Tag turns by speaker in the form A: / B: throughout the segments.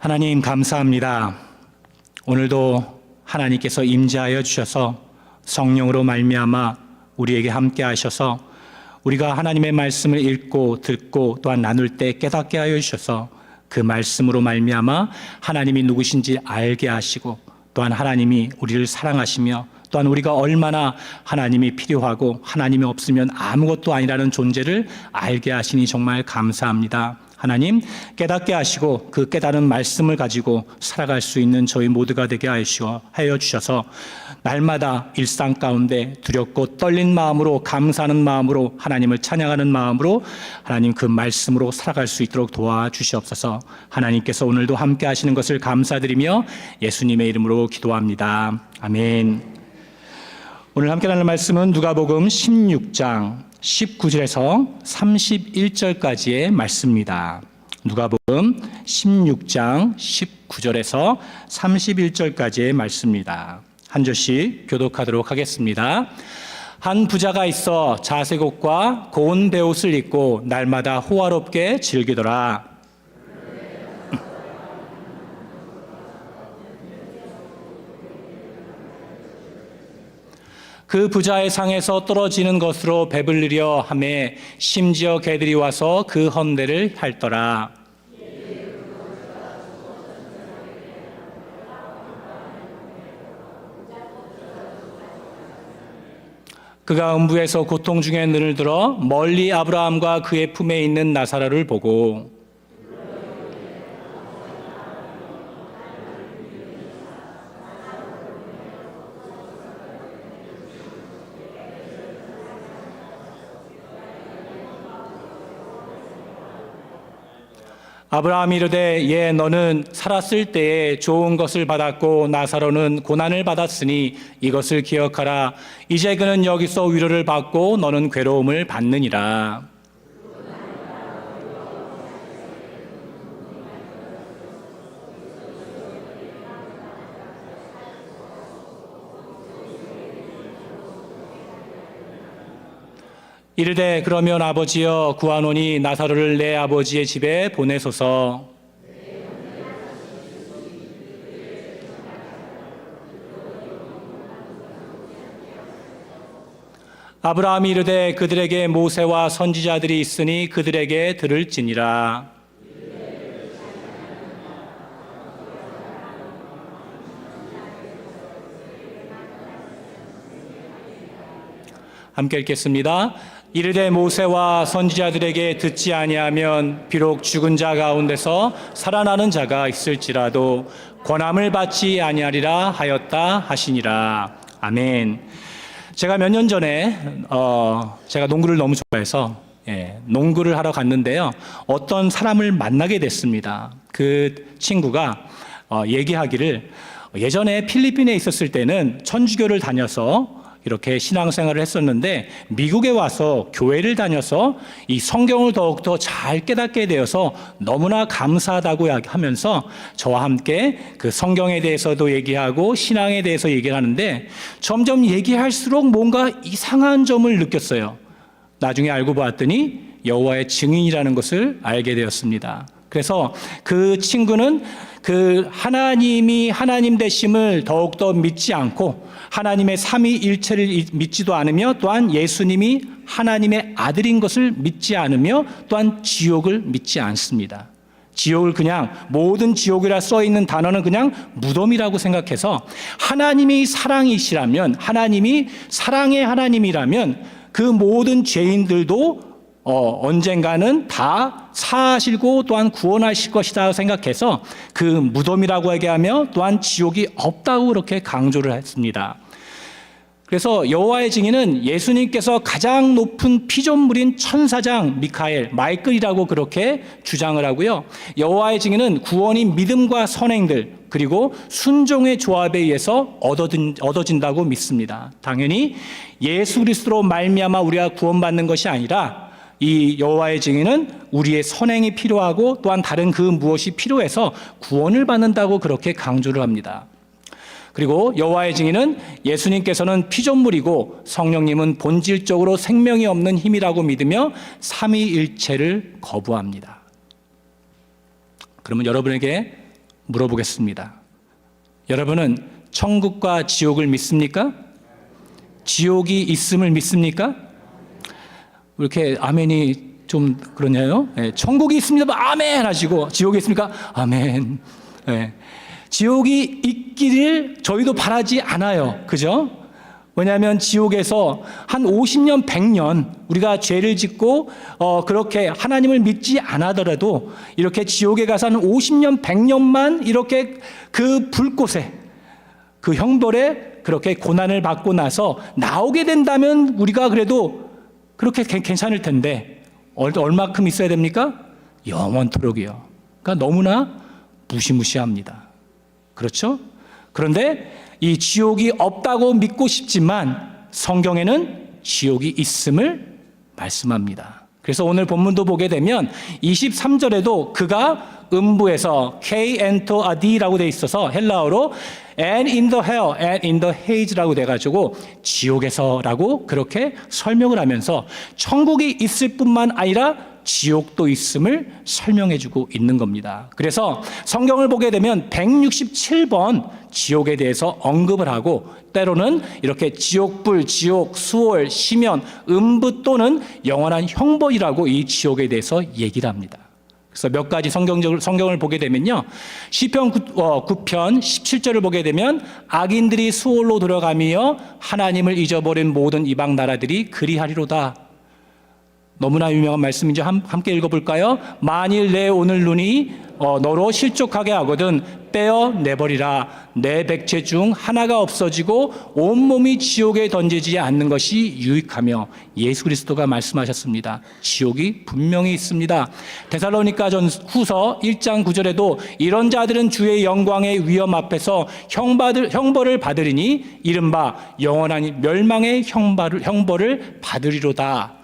A: 하나님 감사합니다. 오늘도 하나님께서 임재하여 주셔서 성령으로 말미암아 우리에게 함께 하셔서 우리가 하나님의 말씀을 읽고 듣고 또한 나눌 때 깨닫게 하여 주셔서 그 말씀으로 말미암아 하나님이 누구신지 알게 하시고 또한 하나님이 우리를 사랑하시며 또한 우리가 얼마나 하나님이 필요하고 하나님이 없으면 아무것도 아니라는 존재를 알게 하시니 정말 감사합니다. 하나님 깨닫게 하시고 그 깨달은 말씀을 가지고 살아갈 수 있는 저희 모두가 되게 하여 주셔서 날마다 일상 가운데 두렵고 떨린 마음으로 감사하는 마음으로 하나님을 찬양하는 마음으로 하나님 그 말씀으로 살아갈 수 있도록 도와주시옵소서. 하나님께서 오늘도 함께 하시는 것을 감사드리며 예수님의 이름으로 기도합니다. 아멘. 오늘 함께 나눌 말씀은 누가복음 16장 19절에서 31절까지의 말씀입니다. 누가복음 16장 19절에서 31절까지의 말씀입니다. 한 절씩 교독하도록 하겠습니다. 한 부자가 있어 자색 옷과 고운 베옷을 입고 날마다 호화롭게 즐기더라. 그 부자의 상에서 떨어지는 것으로 배불리려 하매 심지어 개들이 와서 그 헌대를 핥더라. 그가 음부에서 고통 중에 눈을 들어 멀리 아브라함과 그의 품에 있는 나사로를 보고 아브라함이 이르되 예 너는 살았을 때에 좋은 것을 받았고 나사로는 고난을 받았으니 이것을 기억하라. 이제 그는 여기서 위로를 받고 너는 괴로움을 받느니라. 이르되 그러면 아버지여 구하노니 나사로를 내 아버지의 집에 보내소서. 아브라함이 이르되 그들에게 모세와 선지자들이 있으니 그들에게 들을지니라. 함께 읽겠습니다. 이르되 모세와 선지자들에게 듣지 아니하면 비록 죽은 자 가운데서 살아나는 자가 있을지라도 권함을 받지 아니하리라 하였다 하시니라. 아멘. 제가 몇 년 전에 제가 농구를 너무 좋아해서 농구를 하러 갔는데요. 어떤 사람을 만나게 됐습니다. 그 친구가 얘기하기를 예전에 필리핀에 있었을 때는 천주교를 다녀서 이렇게 신앙생활을 했었는데 미국에 와서 교회를 다녀서 이 성경을 더욱더 잘 깨닫게 되어서 너무나 감사하다고 하면서 저와 함께 그 성경에 대해서도 얘기하고 신앙에 대해서 얘기를 하는데 점점 얘기할수록 뭔가 이상한 점을 느꼈어요. 나중에 알고 봤더니 여호와의 증인이라는 것을 알게 되었습니다. 그래서 그 친구는 그 하나님이 하나님 되심을 더욱더 믿지 않고 하나님의 삼위일체를 믿지도 않으며 또한 예수님이 하나님의 아들인 것을 믿지 않으며 또한 지옥을 믿지 않습니다. 지옥을 그냥 모든 지옥이라 써있는 단어는 그냥 무덤이라고 생각해서 하나님이 사랑이시라면 하나님이 사랑의 하나님이라면 그 모든 죄인들도 언젠가는 다 사하시고 또한 구원하실 것이다 생각해서 그 무덤이라고 얘기하며 또한 지옥이 없다고 그렇게 강조를 했습니다. 그래서 여호와의 증인은 예수님께서 가장 높은 피조물인 천사장 마이클이라고 그렇게 주장을 하고요. 여호와의 증인은 구원이 믿음과 선행들 그리고 순종의 조합에 의해서 얻어진다고 믿습니다. 당연히 예수 그리스도로 말미암아 우리가 구원받는 것이 아니라 이 여호와의 증인은 우리의 선행이 필요하고 또한 다른 그 무엇이 필요해서 구원을 받는다고 그렇게 강조를 합니다. 그리고 여호와의 증인은 예수님께서는 피조물이고 성령님은 본질적으로 생명이 없는 힘이라고 믿으며 삼위일체를 거부합니다. 그러면 여러분에게 물어보겠습니다. 여러분은 천국과 지옥을 믿습니까? 지옥이 있음을 믿습니까? 이렇게 아멘이 좀 그러냐요? 네, 천국이 있습니다. 아멘 하시고 지옥이 있습니까? 아멘. 네. 지옥이 있기를 저희도 바라지 않아요. 그죠? 왜냐하면 지옥에서 한 50년, 100년 우리가 죄를 짓고 그렇게 하나님을 믿지 않아더라도 이렇게 지옥에 가서 한 50년, 100년만 이렇게 그 불꽃에 그 형벌에 그렇게 고난을 받고 나서 나오게 된다면 우리가 그래도 그렇게 괜찮을 텐데 얼마큼 있어야 됩니까? 영원토록이요. 그러니까 너무나 무시무시합니다. 그렇죠? 그런데 이 지옥이 없다고 믿고 싶지만 성경에는 지옥이 있음을 말씀합니다. 그래서 오늘 본문도 보게 되면 23절에도 그가 음부에서 K-N-T-A-D라고 돼 있어서 헬라어로 and in the hell, and in the haze라고 돼가지고 지옥에서라고 그렇게 설명을 하면서 천국이 있을 뿐만 아니라 지옥도 있음을 설명해주고 있는 겁니다. 그래서 성경을 보게 되면 167번 지옥에 대해서 언급을 하고 때로는 이렇게 지옥불, 지옥, 수월, 심연, 음부 또는 영원한 형벌이라고 이 지옥에 대해서 얘기를 합니다. 그래서 몇 가지 성경을 보게 되면요. 시편 9편 17절을 보게 되면 악인들이 수월로 들어가며 하나님을 잊어버린 모든 이방 나라들이 그리하리로다. 너무나 유명한 말씀이죠. 함께 읽어볼까요? 만일 내 오늘 눈이 너로 실족하게 하거든 떼어내버리라. 내 백체 중 하나가 없어지고 온몸이 지옥에 던지지 않는 것이 유익하며 예수 그리스도가 말씀하셨습니다. 지옥이 분명히 있습니다. 데살로니가전 후서 1장 9절에도 이런 자들은 주의 영광의 위엄 앞에서 형벌을 받으리니 이른바 영원한 멸망의 형벌을 받으리로다.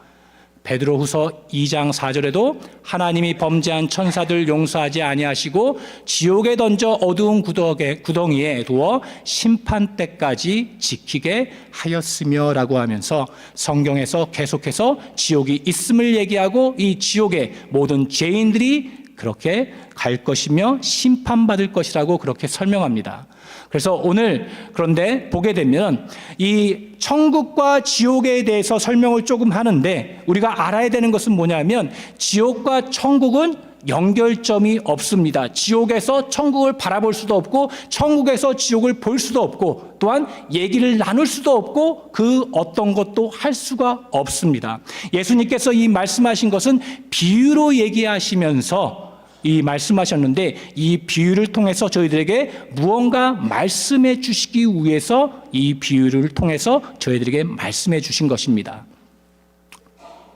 A: 베드로후서 2장 4절에도 하나님이 범죄한 천사들 용서하지 아니하시고 지옥에 던져 어두운 구덩이에 두어 심판 때까지 지키게 하였으며라고 하면서 성경에서 계속해서 지옥이 있음을 얘기하고 이 지옥에 모든 죄인들이 그렇게 갈 것이며 심판받을 것이라고 그렇게 설명합니다. 그래서 오늘 그런데 보게 되면 이 천국과 지옥에 대해서 설명을 조금 하는데 우리가 알아야 되는 것은 뭐냐면 지옥과 천국은 연결점이 없습니다. 지옥에서 천국을 바라볼 수도 없고 천국에서 지옥을 볼 수도 없고 또한 얘기를 나눌 수도 없고 그 어떤 것도 할 수가 없습니다. 예수님께서 이 말씀하신 것은 비유로 얘기하시면서 이 말씀하셨는데 이 비유를 통해서 저희들에게 무언가 말씀해 주시기 위해서 이 비유를 통해서 저희들에게 말씀해 주신 것입니다.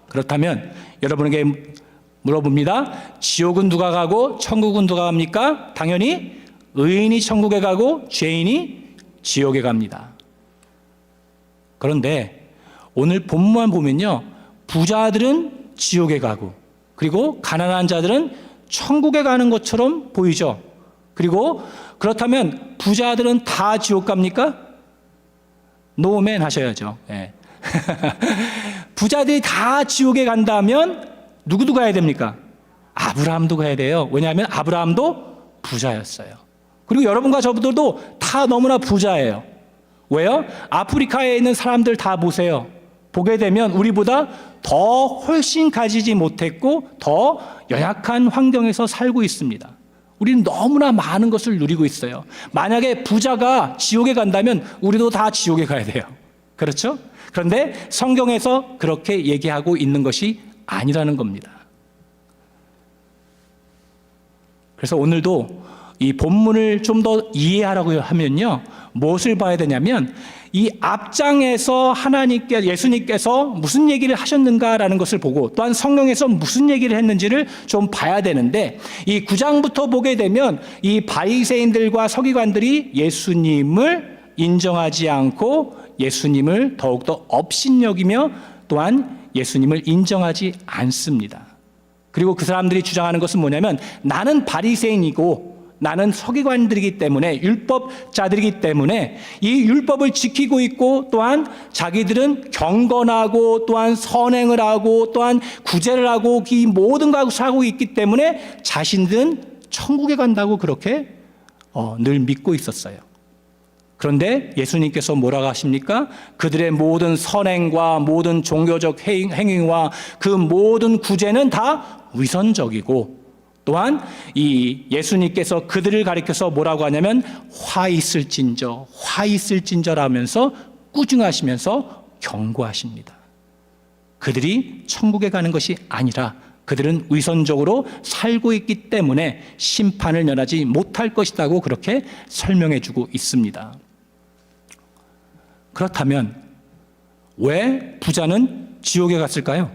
A: 그렇다면 여러분에게 물어봅니다. 지옥은 누가 가고 천국은 누가 갑니까? 당연히 의인이 천국에 가고 죄인이 지옥에 갑니다. 그런데 오늘 본문만 보면요. 부자들은 지옥에 가고 그리고 가난한 자들은 천국에 가는 것처럼 보이죠. 그리고 그렇다면 부자들은 다 지옥 갑니까? 노맨 하셔야죠. 네. 부자들이 다 지옥에 간다면 누구도 가야 됩니까? 아브라함도 가야 돼요. 왜냐하면 아브라함도 부자였어요. 그리고 여러분과 저분들도 다 너무나 부자예요. 왜요? 아프리카에 있는 사람들 다 보세요. 보게 되면 우리보다 더 훨씬 가지지 못했고 더 연약한 환경에서 살고 있습니다. 우리는 너무나 많은 것을 누리고 있어요. 만약에 부자가 지옥에 간다면 우리도 다 지옥에 가야 돼요. 그렇죠? 그런데 성경에서 그렇게 얘기하고 있는 것이 아니라는 겁니다. 그래서 오늘도 이 본문을 좀 더 이해하라고 하면요. 무엇을 봐야 되냐면 이 앞장에서 예수님께서 무슨 얘기를 하셨는가라는 것을 보고 또한 성경에서 무슨 얘기를 했는지를 좀 봐야 되는데 이 9장부터 보게 되면 이 바리새인들과 서기관들이 예수님을 인정하지 않고 예수님을 더욱더 업신여기며 또한 예수님을 인정하지 않습니다. 그리고 그 사람들이 주장하는 것은 뭐냐면 나는 바리새인이고 나는 서기관들이기 때문에 율법자들이기 때문에 이 율법을 지키고 있고 또한 자기들은 경건하고 또한 선행을 하고 또한 구제를 하고 이 모든 것을 하고 있기 때문에 자신들은 천국에 간다고 그렇게 늘 믿고 있었어요. 그런데 예수님께서 뭐라고 하십니까? 그들의 모든 선행과 모든 종교적 행위와 그 모든 구제는 다 위선적이고, 또한 이 예수님께서 그들을 가리켜서 뭐라고 하냐면 화 있을진저라면서 꾸중하시면서 경고하십니다. 그들이 천국에 가는 것이 아니라 그들은 위선적으로 살고 있기 때문에 심판을 면하지 못할 것이라고 그렇게 설명해 주고 있습니다. 그렇다면 왜 부자는 지옥에 갔을까요?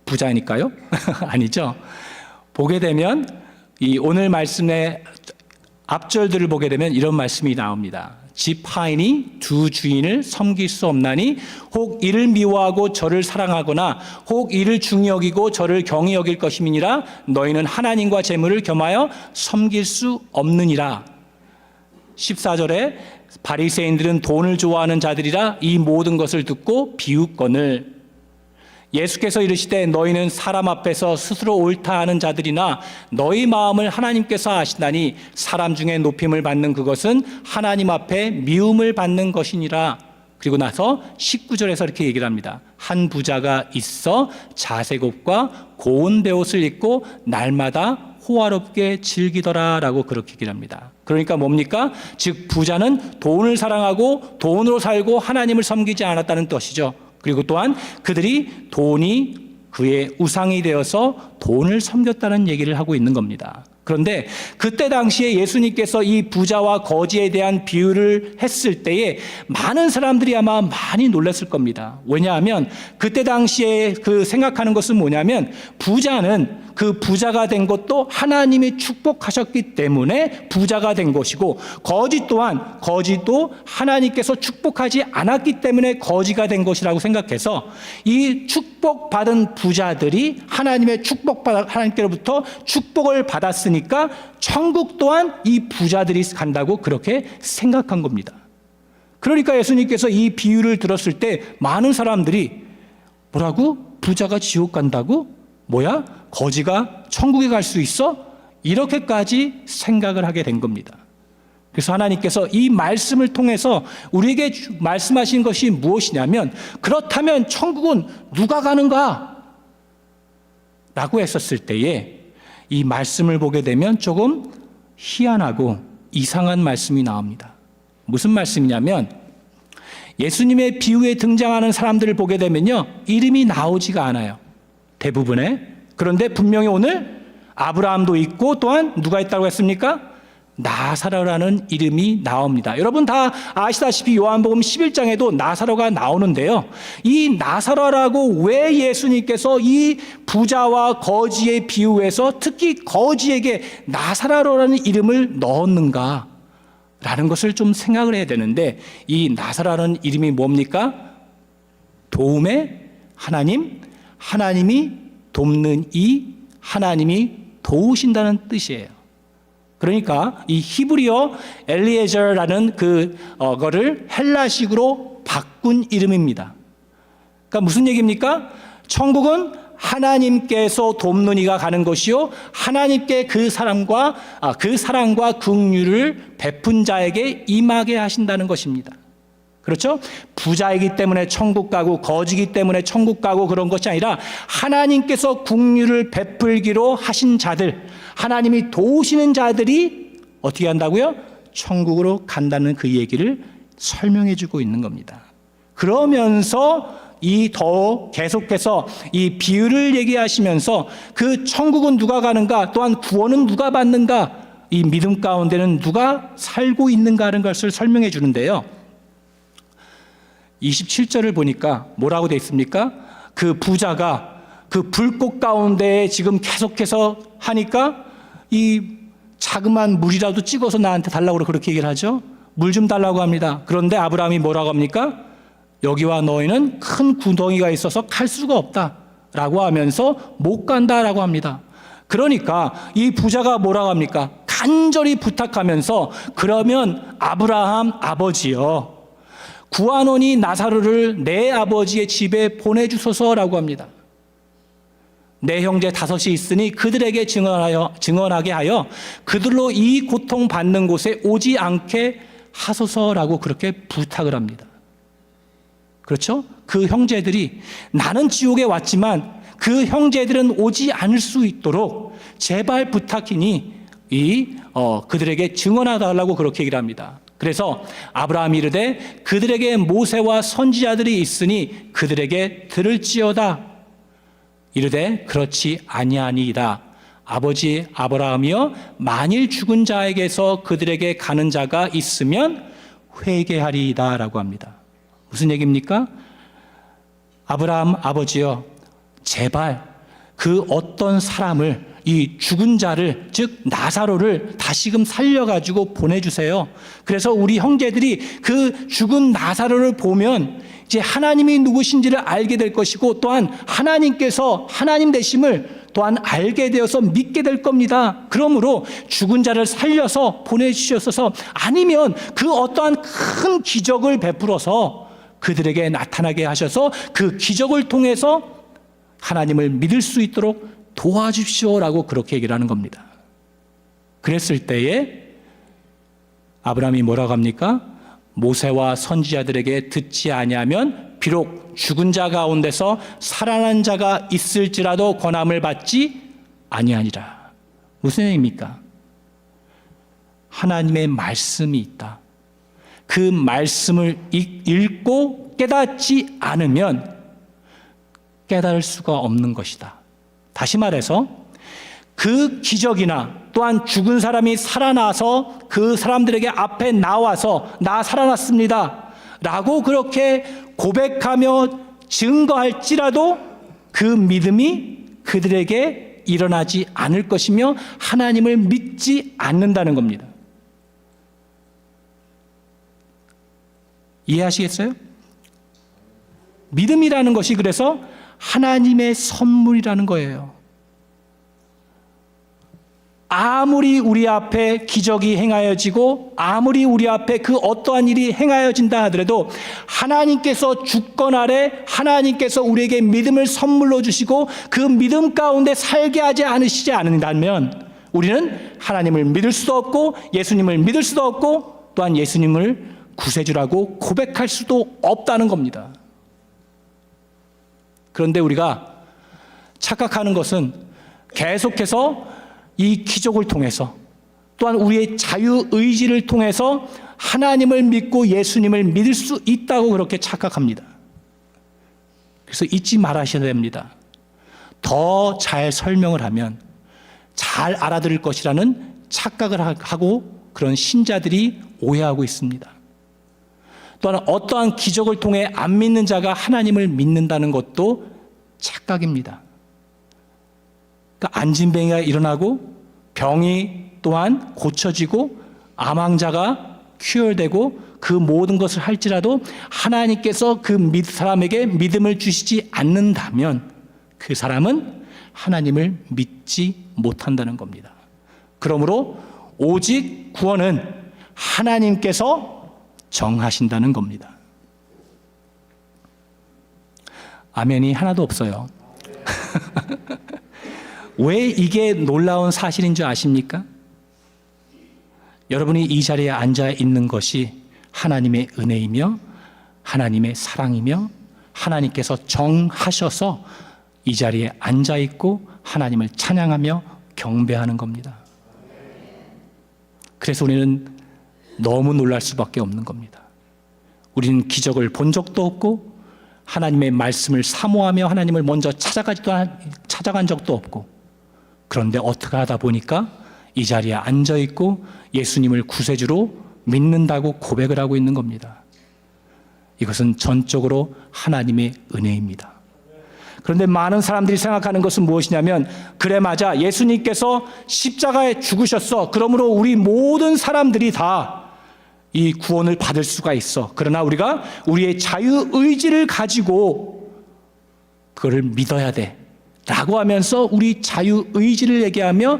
A: 부자니까요? 아니죠. 보게 되면 이 오늘 말씀의 앞절들을 보게 되면 이런 말씀이 나옵니다. 집 하인이 두 주인을 섬길 수 없나니 혹 이를 미워하고 저를 사랑하거나 혹 이를 중히 여기고 저를 경히 여길 것임이니라. 너희는 하나님과 재물을 겸하여 섬길 수 없느니라. 14절에 바리새인들은 돈을 좋아하는 자들이라 이 모든 것을 듣고 비웃거늘. 예수께서 이르시되 너희는 사람 앞에서 스스로 옳다 하는 자들이나 너희 마음을 하나님께서 아시나니 사람 중에 높임을 받는 그것은 하나님 앞에 미움을 받는 것이니라. 그리고 나서 19절에서 이렇게 얘기를 합니다. 한 부자가 있어 자색 옷과 고운 베옷을 입고 날마다 호화롭게 즐기더라 라고 그렇게 얘기를 합니다. 그러니까 뭡니까? 즉 부자는 돈을 사랑하고 돈으로 살고 하나님을 섬기지 않았다는 뜻이죠. 그리고 또한 그들이 돈이 그의 우상이 되어서 돈을 섬겼다는 얘기를 하고 있는 겁니다. 그런데 그때 당시에 예수님께서 이 부자와 거지에 대한 비유를 했을 때에 많은 사람들이 아마 많이 놀랐을 겁니다. 왜냐하면 그때 당시에 그 생각하는 것은 뭐냐면 부자는 그 부자가 된 것도 하나님이 축복하셨기 때문에 부자가 된 것이고, 거지 또한 거지도 하나님께서 축복하지 않았기 때문에 거지가 된 것이라고 생각해서 이 축복받은 부자들이 하나님께로부터 축복을 받았으니까 천국 또한 이 부자들이 간다고 그렇게 생각한 겁니다. 그러니까 예수님께서 이 비유를 들었을 때 많은 사람들이 뭐라고? 부자가 지옥 간다고? 뭐야? 거지가 천국에 갈 수 있어? 이렇게까지 생각을 하게 된 겁니다. 그래서 하나님께서 이 말씀을 통해서 우리에게 말씀하신 것이 무엇이냐면, 그렇다면 천국은 누가 가는가? 라고 했었을 때에 이 말씀을 보게 되면 조금 희한하고 이상한 말씀이 나옵니다. 무슨 말씀이냐면, 예수님의 비유에 등장하는 사람들을 보게 되면요, 이름이 나오지가 않아요. 대부분의. 그런데 분명히 오늘 아브라함도 있고 또한 누가 있다고 했습니까? 나사로라는 이름이 나옵니다. 여러분 다 아시다시피 요한복음 11장에도 나사로가 나오는데요. 이 나사로라고 왜 예수님께서 이 부자와 거지의 비유에서 특히 거지에게 나사로라는 이름을 넣었는가? 라는 것을 좀 생각을 해야 되는데, 이 나사로라는 이름이 뭡니까? 도움의 하나님, 하나님이 돕는 이, 하나님이 도우신다는 뜻이에요. 그러니까 이 히브리어 엘리에저라는 거를 헬라식으로 바꾼 이름입니다. 그러니까 무슨 얘기입니까? 천국은 하나님께서 돕는 이가 가는 것이요, 하나님께 그 사랑과 긍휼을 베푼 자에게 임하게 하신다는 것입니다. 그렇죠? 부자이기 때문에 천국 가고 거지기 때문에 천국 가고 그런 것이 아니라 하나님께서 긍휼을 베풀기로 하신 자들, 하나님이 도우시는 자들이 어떻게 한다고요? 천국으로 간다는 그 얘기를 설명해 주고 있는 겁니다. 그러면서 계속해서 이 비유를 얘기하시면서 그 천국은 누가 가는가, 또한 구원은 누가 받는가, 이 믿음 가운데는 누가 살고 있는가 하는 것을 설명해 주는데요. 27절을 보니까 뭐라고 되어 있습니까? 그 부자가 그 불꽃 가운데 지금 계속해서 하니까 이 자그마한 물이라도 찍어서 나한테 달라고 그렇게 얘기를 하죠. 물 좀 달라고 합니다. 그런데 아브라함이 뭐라고 합니까? 여기와 너희는 큰 구덩이가 있어서 갈 수가 없다 라고 하면서 못 간다라고 합니다. 그러니까 이 부자가 뭐라고 합니까? 간절히 부탁하면서, 그러면 아브라함 아버지여, 구하노니 나사로를 내 아버지의 집에 보내주소서라고 합니다. 내 형제 5이 있으니 그들에게 증언하게 하여 그들로 이 고통받는 곳에 오지 않게 하소서라고 그렇게 부탁을 합니다. 그렇죠? 그 형제들이 나는 지옥에 왔지만 그 형제들은 오지 않을 수 있도록 제발 부탁이니 그들에게 증언하달라고 그렇게 얘기를 합니다. 그래서 아브라함이 이르되 그들에게 모세와 선지자들이 있으니 그들에게 들을지어다. 이르되 그렇지 아니하니이다. 아버지 아브라함이여 만일 죽은 자에게서 그들에게 가는 자가 있으면 회개하리이다 라고 합니다. 무슨 얘기입니까? 아브라함 아버지여 제발 그 어떤 사람을 이 죽은 자를 즉 나사로를 다시금 살려가지고 보내주세요. 그래서 우리 형제들이 그 죽은 나사로를 보면 이제 하나님이 누구신지를 알게 될 것이고 또한 하나님께서 하나님 되심을 또한 알게 되어서 믿게 될 겁니다. 그러므로 죽은 자를 살려서 보내주셔서 아니면 그 어떠한 큰 기적을 베풀어서 그들에게 나타나게 하셔서 그 기적을 통해서 하나님을 믿을 수 있도록 도와주십시오라고 그렇게 얘기를 하는 겁니다. 그랬을 때에 아브라함이 뭐라고 합니까? 모세와 선지자들에게 듣지 아니하면 비록 죽은 자 가운데서 살아난 자가 있을지라도 권함을 받지 아니하니라. 무슨 얘기입니까? 하나님의 말씀이 있다. 그 말씀을 읽고 깨닫지 않으면 깨달을 수가 없는 것이다. 다시 말해서 그 기적이나 또한 죽은 사람이 살아나서 그 사람들에게 앞에 나와서 나 살아났습니다 라고 그렇게 고백하며 증거할지라도 그 믿음이 그들에게 일어나지 않을 것이며 하나님을 믿지 않는다는 겁니다. 이해하시겠어요? 믿음이라는 것이 그래서 하나님의 선물이라는 거예요. 아무리 우리 앞에 기적이 행하여지고 아무리 우리 앞에 그 어떠한 일이 행하여진다 하더라도 하나님께서 주권 아래 하나님께서 우리에게 믿음을 선물로 주시고 그 믿음 가운데 살게 하지 않으시지 않는다면 우리는 하나님을 믿을 수도 없고 예수님을 믿을 수도 없고 또한 예수님을 구세주라고 고백할 수도 없다는 겁니다. 그런데 우리가 착각하는 것은 계속해서 이 기적을 통해서 또한 우리의 자유의지를 통해서 하나님을 믿고 예수님을 믿을 수 있다고 그렇게 착각합니다. 그래서 잊지 말아셔야 됩니다. 더 잘 설명을 하면 잘 알아들을 것이라는 착각을 하고 그런 신자들이 오해하고 있습니다. 또한 어떠한 기적을 통해 안 믿는 자가 하나님을 믿는다는 것도 착각입니다. 그러니까 안진뱅이가 일어나고 병이 또한 고쳐지고 암환자가 큐어되고 그 모든 것을 할지라도 하나님께서 그 사람에게 믿음을 주시지 않는다면 그 사람은 하나님을 믿지 못한다는 겁니다. 그러므로 오직 구원은 하나님께서 정하신다는 겁니다. 아멘이 하나도 없어요. 왜 이게 놀라운 사실인 줄 아십니까? 여러분이 이 자리에 앉아 있는 것이 하나님의 은혜이며 하나님의 사랑이며 하나님께서 정하셔서 이 자리에 앉아 있고 하나님을 찬양하며 경배하는 겁니다. 그래서 우리는 너무 놀랄 수밖에 없는 겁니다. 우리는 기적을 본 적도 없고 하나님의 말씀을 사모하며 하나님을 먼저 찾아간 적도 없고 그런데 어떻게 하다 보니까 이 자리에 앉아 있고 예수님을 구세주로 믿는다고 고백을 하고 있는 겁니다. 이것은 전적으로 하나님의 은혜입니다. 그런데 많은 사람들이 생각하는 것은 무엇이냐면 그래 맞아 예수님께서 십자가에 죽으셨어. 그러므로 우리 모든 사람들이 다 이 구원을 받을 수가 있어. 그러나 우리가 우리의 자유의지를 가지고 그거를 믿어야 돼 라고 하면서 우리 자유의지를 얘기하며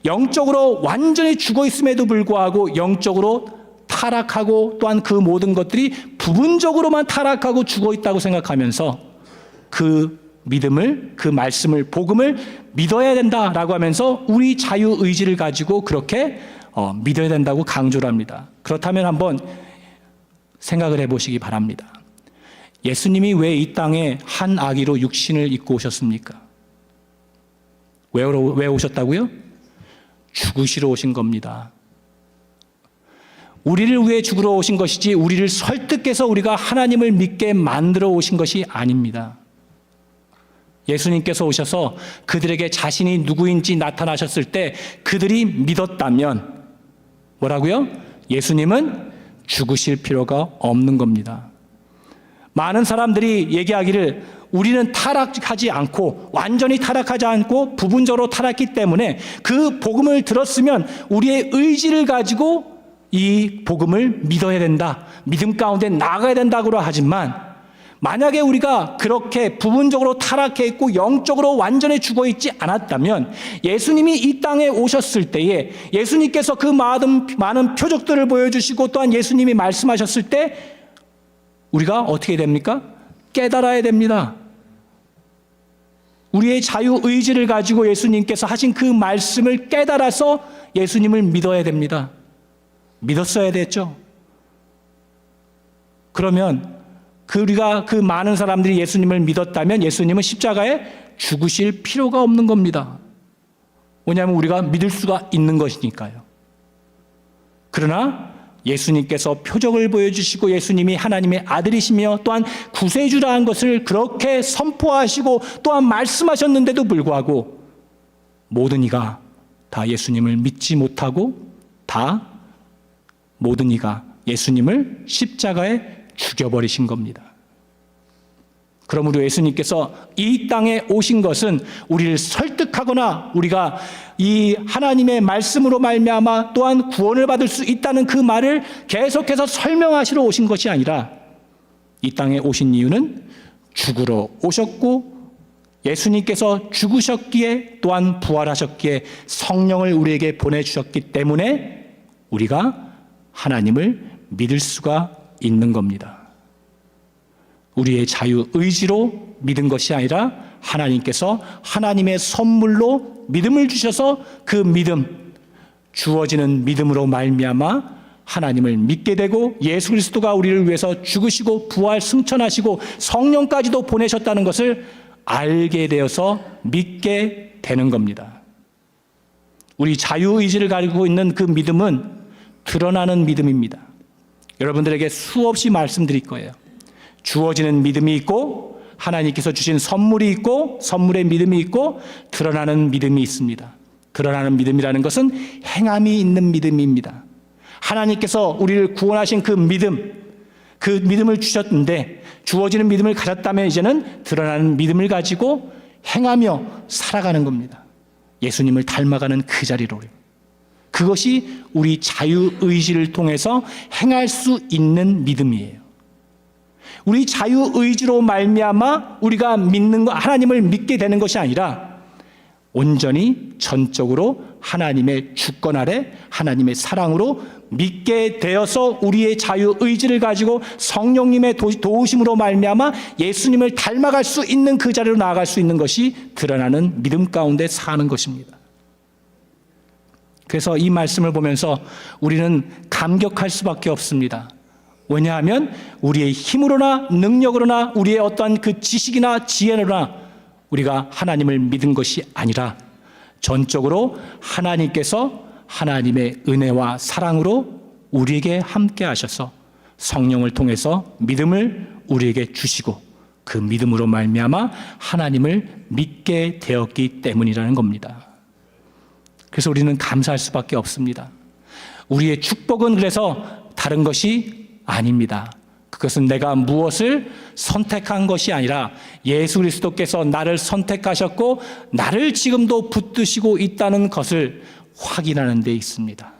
A: 영적으로 완전히 죽어 있음에도 불구하고 영적으로 타락하고 또한 그 모든 것들이 부분적으로만 타락하고 죽어 있다고 생각하면서 그 믿음을, 그 말씀을, 복음을 믿어야 된다라고 하면서 우리 자유의지를 가지고 그렇게 믿어야 된다고 강조를 합니다. 그렇다면 한번 생각을 해보시기 바랍니다. 예수님이 왜 이 땅에 한 아기로 육신을 입고 오셨습니까? 왜 오셨다고요? 죽으시러 오신 겁니다. 우리를 위해 죽으러 오신 것이지 우리를 설득해서 우리가 하나님을 믿게 만들어 오신 것이 아닙니다. 예수님께서 오셔서 그들에게 자신이 누구인지 나타나셨을 때 그들이 믿었다면 뭐라고요? 예수님은 죽으실 필요가 없는 겁니다. 많은 사람들이 얘기하기를 우리는 타락하지 않고 완전히 타락하지 않고 부분적으로 타락했기 때문에 그 복음을 들었으면 우리의 의지를 가지고 이 복음을 믿어야 된다. 믿음 가운데 나아가야 된다고 하지만 만약에 우리가 그렇게 부분적으로 타락해 있고 영적으로 완전히 죽어 있지 않았다면 예수님이 이 땅에 오셨을 때에 예수님께서 그 많은 표적들을 보여주시고 또한 예수님이 말씀하셨을 때 우리가 어떻게 됩니까? 깨달아야 됩니다. 우리의 자유의지를 가지고 예수님께서 하신 그 말씀을 깨달아서 예수님을 믿어야 됩니다. 믿었어야 됐죠. 그러면 우리가 그 많은 사람들이 예수님을 믿었다면 예수님은 십자가에 죽으실 필요가 없는 겁니다. 왜냐하면 우리가 믿을 수가 있는 것이니까요. 그러나 예수님께서 표적을 보여주시고 예수님이 하나님의 아들이시며 또한 구세주라는 것을 그렇게 선포하시고 또한 말씀하셨는데도 불구하고 모든 이가 다 예수님을 믿지 못하고 모든 이가 예수님을 십자가에 죽여버리신 겁니다. 그러므로 예수님께서 이 땅에 오신 것은 우리를 설득하거나 우리가 이 하나님의 말씀으로 말미암아 또한 구원을 받을 수 있다는 그 말을 계속해서 설명하시러 오신 것이 아니라 이 땅에 오신 이유는 죽으러 오셨고 예수님께서 죽으셨기에 또한 부활하셨기에 성령을 우리에게 보내주셨기 때문에 우리가 하나님을 믿을 수가 있는 겁니다. 우리의 자유의지로 믿은 것이 아니라 하나님께서 하나님의 선물로 믿음을 주셔서 그 믿음, 주어지는 믿음으로 말미암아 하나님을 믿게 되고 예수 그리스도가 우리를 위해서 죽으시고 부활 승천하시고 성령까지도 보내셨다는 것을 알게 되어서 믿게 되는 겁니다. 우리 자유의지를 가지고 있는 그 믿음은 드러나는 믿음입니다. 여러분들에게 수없이 말씀드릴 거예요. 주어지는 믿음이 있고 하나님께서 주신 선물이 있고 선물의 믿음이 있고 드러나는 믿음이 있습니다. 드러나는 믿음이라는 것은 행함이 있는 믿음입니다. 하나님께서 우리를 구원하신 그 믿음을 주셨는데 주어지는 믿음을 가졌다면 이제는 드러나는 믿음을 가지고 행하며 살아가는 겁니다. 예수님을 닮아가는 그 자리로. 그것이 우리 자유의지를 통해서 행할 수 있는 믿음이에요. 우리 자유의지로 말미암아 우리가 하나님을 믿게 되는 것이 아니라 온전히 전적으로 하나님의 주권 아래 하나님의 사랑으로 믿게 되어서 우리의 자유의지를 가지고 성령님의 도우심으로 말미암아 예수님을 닮아갈 수 있는 그 자리로 나아갈 수 있는 것이 드러나는 믿음 가운데 사는 것입니다. 그래서 이 말씀을 보면서 우리는 감격할 수밖에 없습니다. 왜냐하면 우리의 힘으로나 능력으로나 우리의 어떠한 그 지식이나 지혜로나 우리가 하나님을 믿은 것이 아니라 전적으로 하나님께서 하나님의 은혜와 사랑으로 우리에게 함께 하셔서 성령을 통해서 믿음을 우리에게 주시고 그 믿음으로 말미암아 하나님을 믿게 되었기 때문이라는 겁니다. 그래서 우리는 감사할 수밖에 없습니다. 우리의 축복은 그래서 다른 것이 아닙니다. 그것은 내가 무엇을 선택한 것이 아니라 예수 그리스도께서 나를 선택하셨고 나를 지금도 붙드시고 있다는 것을 확인하는 데 있습니다.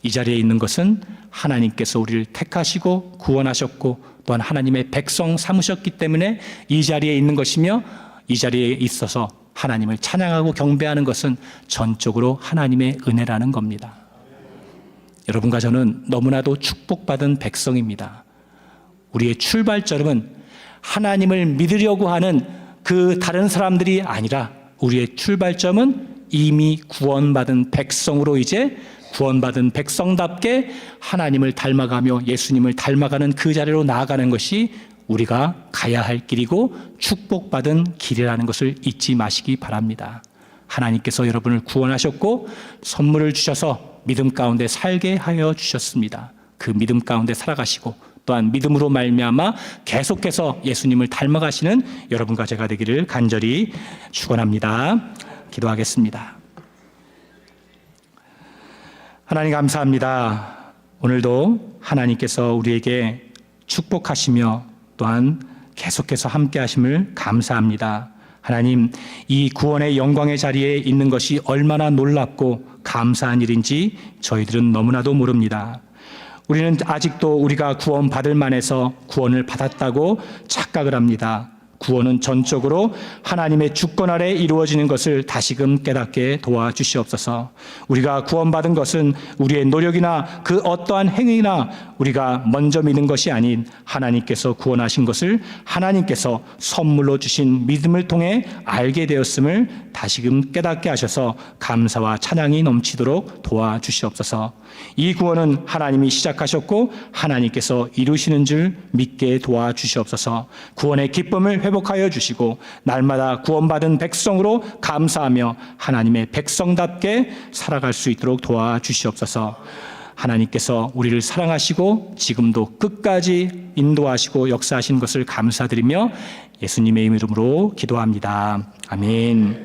A: 이 자리에 있는 것은 하나님께서 우리를 택하시고 구원하셨고 또한 하나님의 백성 삼으셨기 때문에 이 자리에 있는 것이며 이 자리에 있어서 하나님을 찬양하고 경배하는 것은 전적으로 하나님의 은혜라는 겁니다. 여러분과 저는 너무나도 축복받은 백성입니다. 우리의 출발점은 하나님을 믿으려고 하는 그 다른 사람들이 아니라 우리의 출발점은 이미 구원받은 백성으로 이제 구원받은 백성답게 하나님을 닮아가며 예수님을 닮아가는 그 자리로 나아가는 것이 우리가 가야 할 길이고 축복받은 길이라는 것을 잊지 마시기 바랍니다. 하나님께서 여러분을 구원하셨고 선물을 주셔서 믿음 가운데 살게 하여 주셨습니다. 그 믿음 가운데 살아가시고 또한 믿음으로 말미암아 계속해서 예수님을 닮아가시는 여러분과 제가 되기를 간절히 축원합니다. 기도하겠습니다. 하나님 감사합니다. 오늘도 하나님께서 우리에게 축복하시며 또한 계속해서 함께 하심을 감사합니다. 하나님, 이 구원의 영광의 자리에 있는 것이 얼마나 놀랍고 감사한 일인지 저희들은 너무나도 모릅니다. 우리는 아직도 우리가 구원받을 만해서 구원을 받았다고 착각을 합니다. 구원은 전적으로 하나님의 주권 아래 이루어지는 것을 다시금 깨닫게 도와주시옵소서. 우리가 구원받은 것은 우리의 노력이나 그 어떠한 행위나 우리가 먼저 믿는 것이 아닌 하나님께서 구원하신 것을 하나님께서 선물로 주신 믿음을 통해 알게 되었음을 다시금 깨닫게 하셔서 감사와 찬양이 넘치도록 도와주시옵소서. 이 구원은 하나님이 시작하셨고 하나님께서 이루시는 줄 믿게 도와주시옵소서. 구원의 기쁨을 회복하여 주시고 날마다 구원받은 백성으로 감사하며 하나님의 백성답게 살아갈 수 있도록 도와주시옵소서. 하나님께서 우리를 사랑하시고 지금도 끝까지 인도하시고 역사하신 것을 감사드리며 예수님의 이름으로 기도합니다. 아멘.